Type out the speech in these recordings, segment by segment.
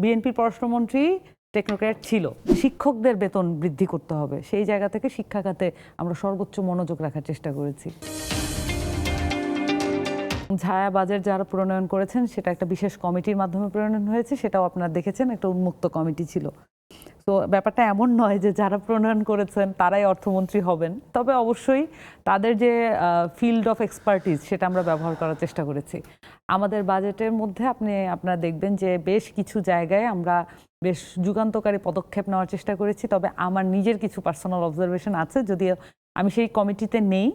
বিএনপির পররাষ্ট্রমন্ত্রী টেকনোক্র্যাট ছিল। শিক্ষকদের বেতন বৃদ্ধি করতে হবে, সেই জায়গা থেকে শিক্ষা খাতে আমরা সর্বোচ্চ মনোযোগ রাখার চেষ্টা করেছি। ছায়া বাজেট যারা প্রণয়ন করেছেন সেটা একটা বিশেষ কমিটির মাধ্যমে প্রণয়ন হয়েছে, সেটাও আপনারা দেখেছেন, একটা উন্মুক্ত কমিটি ছিল। তো ব্যাপারটা এমন নয় যে যারা প্রণয়ন করেছেন তারাই অর্থমন্ত্রী হবেন, তবে অবশ্যই তাদের যে ফিল্ড অফ এক্সপার্টিস সেটা আমরা ব্যবহার করার চেষ্টা করেছি। আমাদের বাজেটের মধ্যে আপনারা দেখবেন যে বেশ কিছু জায়গায় আমরা বেশ যুগান্তকারী পদক্ষেপ নেওয়ার চেষ্টা করেছি, তবে আমার নিজের কিছু পার্সোনাল অবজারভেশন আছে, যদিও আমি সেই কমিটিতে নেই,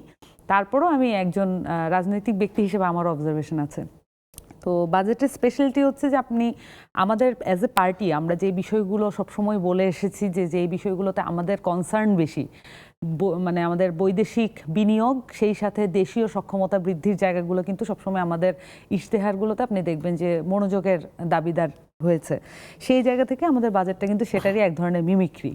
তারপরও আমি একজন রাজনৈতিক ব্যক্তি হিসেবে আমার অবজারভেশন আছে। তো বাজেটের স্পেশালিটি হচ্ছে যে আপনি আমাদের অ্যাজ এ পার্টি আমরা যে বিষয়গুলো সবসময় বলে এসেছি যে এই বিষয়গুলোতে আমাদের কনসার্ন বেশি, মানে আমাদের বৈদেশিক বিনিয়োগ সেই সাথে দেশীয় সক্ষমতা বৃদ্ধির জায়গাগুলো কিন্তু সবসময় আমাদের ইশতেহারগুলোতে আপনি দেখবেন যে মনোযোগের দাবিদার হয়েছে। সেই জায়গা থেকে আমাদের বাজেটটা কিন্তু সেটারই এক ধরনের মিমিক্রি,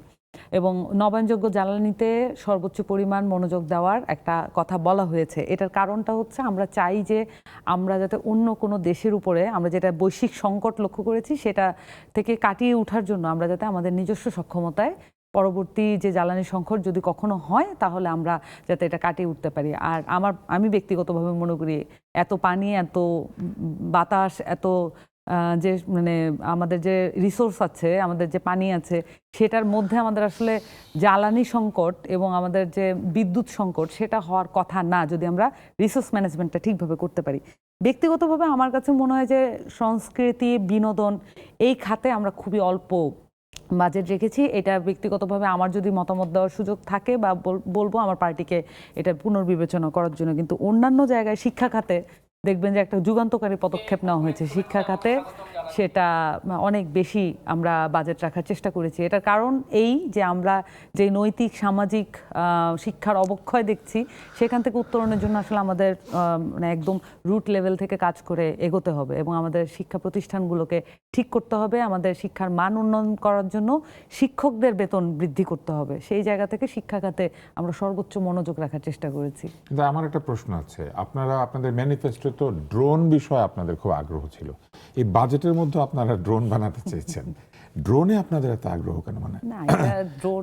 এবং নবায়নযোগ্য জ্বালানিতে সর্বোচ্চ পরিমাণ মনোযোগ দেওয়ার একটা কথা বলা হয়েছে। এটার কারণটা হচ্ছে আমরা চাই যে আমরা যাতে অন্য কোনো দেশের উপরে আমরা যেটা বৈশ্বিক সংকট লক্ষ্য করেছি সেটা থেকে কাটিয়ে ওঠার জন্য আমরা যাতে আমাদের নিজস্ব সক্ষমতায় পরবর্তী যে জ্বালানি সংকট যদি কখনো হয় তাহলে আমরা যাতে এটা কাটিয়ে উঠতে পারি। আর আমি ব্যক্তিগতভাবে মনে করি এত পানি, এত বাতাস, এত যে মানে আমাদের যে রিসোর্স আছে, আমাদের যে পানি আছে, সেটার মধ্যে আমাদের আসলে জ্বালানি সংকট এবং আমাদের যে বিদ্যুৎ সংকট সেটা হওয়ার কথা না, যদি আমরা রিসোর্স ম্যানেজমেন্টটা ঠিকভাবে করতে পারি। ব্যক্তিগতভাবে আমার কাছে মনে হয় যে সংস্কৃতি, বিনোদন এই খাতে আমরা খুবই অল্প বাজেট রেখেছি। এটা ব্যক্তিগতভাবে আমার যদি মতামত দেওয়ার সুযোগ থাকে বা বলবো আমার পার্টিকে এটা পুনর্বিবেচনা করার জন্য, কিন্তু অন্যান্য জায়গায় শিক্ষা খাতে দেখবেন যে একটা যুগান্তকারী পদক্ষেপ নেওয়া হয়েছে শিক্ষা খাতে, সেটা অনেক বেশি আমরা বাজেট রাখার চেষ্টা করেছি। এটার কারণ এই যে আমরা যে নৈতিক সামাজিক শিক্ষার অবক্ষয় দেখছি সেখান থেকে উত্তরণের জন্য আসলে আমাদের মানে একদম রুট লেভেল থেকে কাজ করে এগোতে হবে এবং আমাদের শিক্ষা প্রতিষ্ঠানগুলোকে ঠিক করতে হবে। আমাদের শিক্ষার মান উন্নয়ন করার জন্য শিক্ষকদের বেতন বৃদ্ধি করতে হবে, সেই জায়গা থেকে শিক্ষা খাতে আমরা সর্বোচ্চ মনোযোগ রাখার চেষ্টা করেছি। কিন্তু আমার একটা প্রশ্ন আছে, আপনাদের ম্যানিফেস্টো তো ড্রোন বিষয়ে আপনাদের খুব আগ্রহ ছিল, এই বাজেটের মধ্যে আপনারা ড্রোন বানাতে চেয়েছেন, ড্রোনে আপনাদের এত আগ্রহ কেন? মানে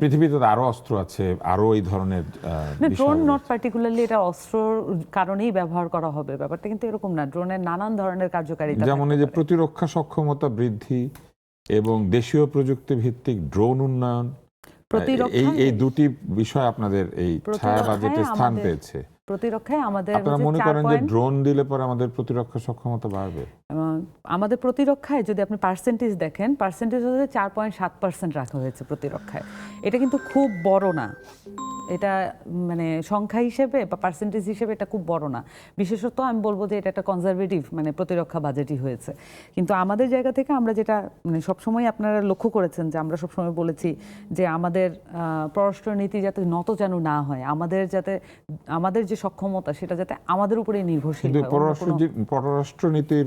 পৃথিবীতে তো আরো অস্ত্র আছে, আরো এই ধরনের ড্রোন নট পার্টিকুলারলি এটা অস্ত্রর কারণেই ব্যবহার করা হবে, ব্যাপারটা কিন্তু এরকম না। ড্রোনের নানান ধরনের কার্যকারিতা, যেমন এই যে প্রতিরক্ষা সক্ষমতা বৃদ্ধি এবং দেশীয় প্রযুক্তি ভিত্তিক ড্রোন উন্নয়ন, এই দুটি বিষয় আপনাদের এই ছায়া বাজেটে স্থান পেয়েছে। প্রতিরক্ষায় আমাদের আপনারা মনে করেন যে ড্রোন দিলে পরে আমাদের প্রতিরক্ষা সক্ষমতা বাড়বে? আমাদের প্রতিরক্ষায় যদি আপনি পার্সেন্টেজ দেখেন, পার্সেন্টেজ হচ্ছে 4.7% রাখা হয়েছে প্রতিরক্ষায়। এটা কিন্তু খুব বড় না, এটা মানে সংখ্যা হিসেবে বা পার্সেন্টেজ হিসেবে এটা খুব বড় না। বিশেষত আমি বলবো যে এটা একটা কনজারভেটিভ মানে প্রতিরক্ষা বাজেটই হয়েছে। কিন্তু আমাদের জায়গা থেকে আমরা যেটা মানে সবসময় আপনারা লক্ষ্য করেছেন যে আমরা সবসময় বলেছি যে আমাদের পররাষ্ট্রনীতি যাতে নতজানু না হয়, আমাদের যে সক্ষমতা সেটা যাতে আমাদের উপরেই নির্ভরশীল হয়। পররাষ্ট্রনীতির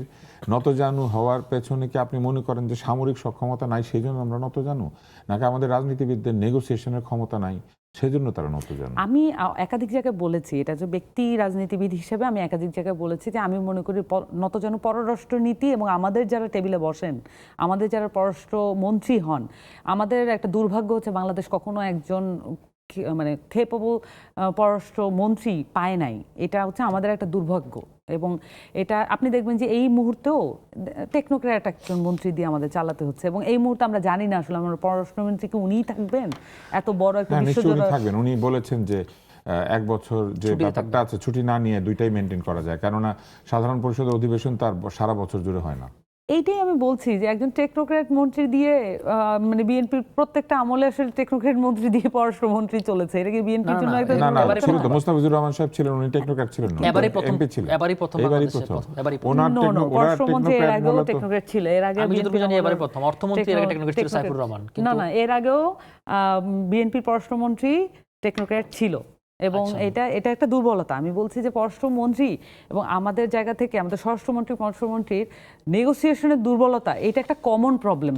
নতজানু হওয়ার পেছনে কি আপনি মনে করেন যে সামরিক সক্ষমতা নাই সেই জন্য আমরা নতজানু, নাকি আমাদের রাজনীতিবিদদের নেগোসিয়েশনের ক্ষমতা নাই সেজন্য তারা নতজানু? আমি একাধিক জায়গায় বলেছি, এটা যে ব্যক্তি রাজনীতিবিদ হিসেবে আমি একাধিক জায়গায় বলেছি যে আমি মনে করি নতজানু পররাষ্ট্রনীতি এবং আমাদের যারা টেবিলে বসেন, আমাদের যারা পররাষ্ট্রমন্ত্রী হন, আমাদের একটা দুর্ভাগ্য হচ্ছে বাংলাদেশ কখনো একজন মানে খেপেবল পররাষ্ট্রমন্ত্রী পায় নাই। এটা হচ্ছে আমাদের একটা দুর্ভাগ্য, এবং এটা আপনি দেখবেন যে এই মুহূর্তেও টেকনোক্র্যাট একজন মন্ত্রী দিয়ে আমাদের চালাতে হচ্ছে, এবং এই মুহূর্তে আমরা জানি না আসলে আমার পররাষ্ট্রমন্ত্রী কি উনিই থাকবেন এত বড় একটা বিশ্বজোড়া থাকবেন। উনি বলেছেন যে 1 বছর যে ব্যাপারটা আছে ছুটি না নিয়ে দুইটাই মেনটেন করা যায়, কেননা সাধারণ পরিষদের অধিবেশন তার সারা বছর জুড়ে হয় না। এইটাই আমি বলছি যে একজন টেকনোক্র্যাট মন্ত্রী দিয়ে মানে বিএনপির প্রত্যেকটা আমলে আসলে টেকনোক্র্যাট মন্ত্রী দিয়ে পররাষ্ট্রমন্ত্রী চলেছে, এটা কি বিএনপির জন্য একটা ছিল তো? মোস্তাফিজুর রহমান সাহেব ছিলেন, উনি টেকনোক্র্যাট ছিলেন না, এমপি ছিলেন। এবারই প্রথম পররাষ্ট্রমন্ত্রী এর আগেও টেকনোক্র্যাট ছিল, এর আগে আমি যতটুকু জানি এবারই প্রথম অর্থমন্ত্রী এর আগে টেকনোক্র্যাট ছিল সাইফুর রহমান। না এর আগেও বিএনপির পররাষ্ট্রমন্ত্রী টেকনোক্র্যাট ছিল, এবং এটা একটা দুর্বলতা। আমি বলছি যে পররাষ্ট্রমন্ত্রী এবং আমাদের জায়গা থেকে আমাদের স্বরাষ্ট্রমন্ত্রীর নেগোসিয়েশনের দুর্বলতা, এটা একটা কমন প্রবলেম।